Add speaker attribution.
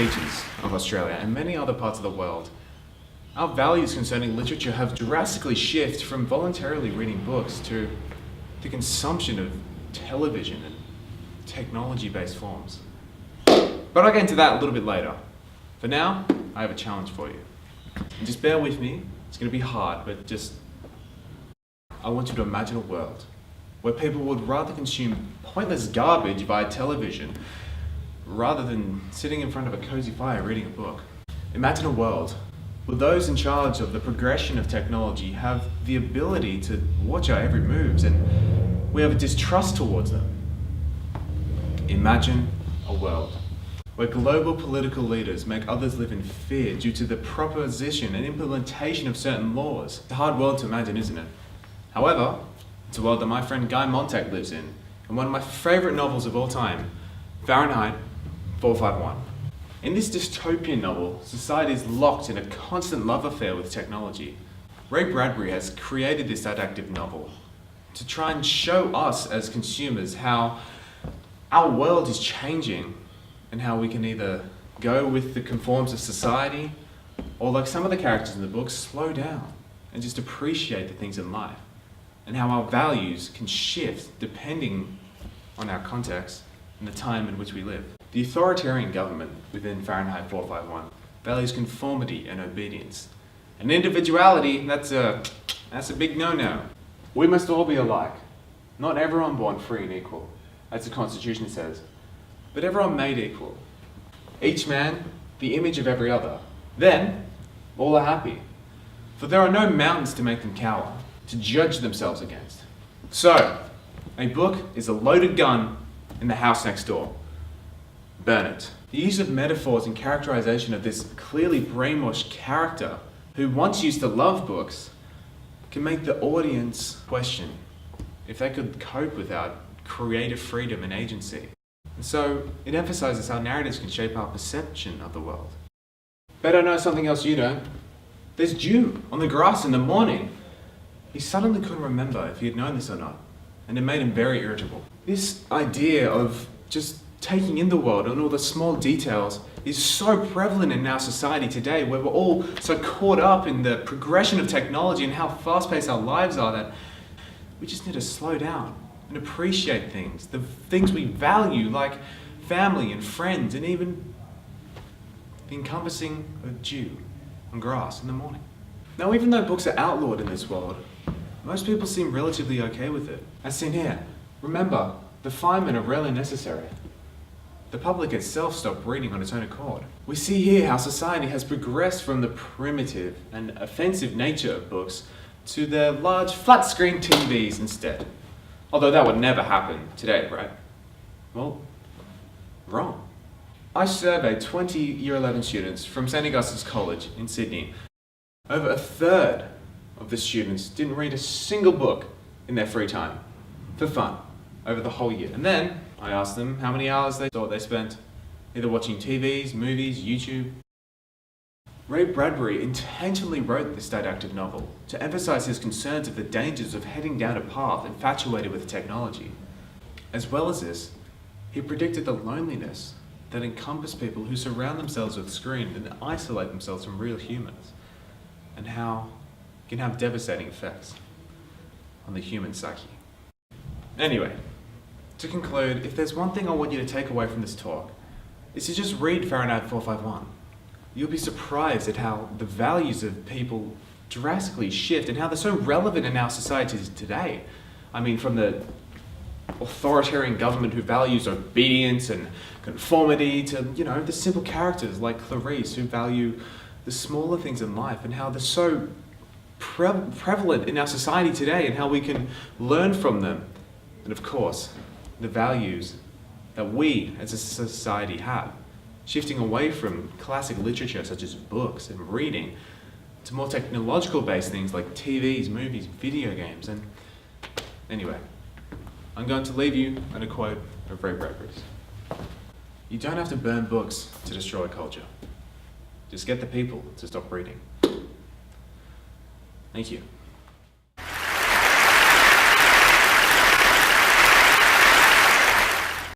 Speaker 1: beaches of Australia and many other parts of the world, our values concerning literature have drastically shifted from voluntarily reading books to the consumption of television and technology-based forms. But I'll get into that a little bit later. For now, I have a challenge for you. And just bear with me, it's going to be hard, but I want you to imagine a world where people would rather consume pointless garbage via television rather than sitting in front of a cozy fire reading a book. Imagine a world where those in charge of the progression of technology have the ability to watch our every moves and we have a distrust towards them. Imagine a world where global political leaders make others live in fear due to the proposition and implementation of certain laws. It's a hard world to imagine, isn't it? However, it's a world that my friend Guy Montag lives in one of my favourite novels of all time, Fahrenheit 451. In this dystopian novel, society is locked in a constant love affair with technology. Ray Bradbury has created this adaptive novel to try and show us as consumers how our world is changing and how we can either go with the conforms of society or, like some of the characters in the book, slow down and just appreciate the things in life, and how our values can shift depending on our context and the time in which we live. The authoritarian government within Fahrenheit 451 values conformity and obedience. And individuality, that's a big no-no. We must all be alike. Not everyone born free and equal, as the Constitution says, but everyone made equal. Each man, the image of every other. Then, all are happy. For there are no mountains to make them cower, to judge themselves against. So, a book is a loaded gun in the house next door. Burn it. The use of metaphors and characterization of this clearly brainwashed character who once used to love books can make the audience question if they could cope without creative freedom and agency. And so it emphasizes how narratives can shape our perception of the world. Bet I know something else you don't. There's dew on the grass in the morning. He suddenly couldn't remember if he had known this or not, and it made him very irritable. This idea of just taking in the world and all the small details is so prevalent in our society today, where we're all so caught up in the progression of technology and how fast-paced our lives are that we just need to slow down and appreciate things, the things we value, like family and friends, and even the encompassing of dew on grass in the morning. Now, even though books are outlawed in this world, most people seem relatively okay with it. As seen here, remember, the firemen are rarely necessary. The public itself stopped reading on its own accord. We see here how society has progressed from the primitive and offensive nature of books to their large flat-screen TVs instead. Although that would never happen today, right? Well, wrong. I surveyed 20 Year 11 students from St. Augustine's College in Sydney. Over a third of the students didn't read a single book in their free time, for fun, over the whole year. And then I asked them how many hours they thought they spent either watching TVs, movies, YouTube. Ray Bradbury intentionally wrote this didactic novel to emphasize his concerns of the dangers of heading down a path infatuated with technology. As well as this, he predicted the loneliness that encompass people who surround themselves with screens and isolate themselves from real humans, and how it can have devastating effects on the human psyche. Anyway, to conclude, if there's one thing I want you to take away from this talk, it's to just read Fahrenheit 451. You'll be surprised at how the values of people drastically shift and how they're so relevant in our societies today. I mean, from the authoritarian government who values obedience and conformity to, the simple characters like Clarice who value the smaller things in life, and how they're so prevalent in our society today and how we can learn from them. And of course, the values that we as a society have, shifting away from classic literature such as books and reading to more technological based things like TVs, movies, video games. And anyway, I'm going to leave you on a quote of Ray Bradbury's. You don't have to burn books to destroy culture. Just get the people to stop reading. Thank you.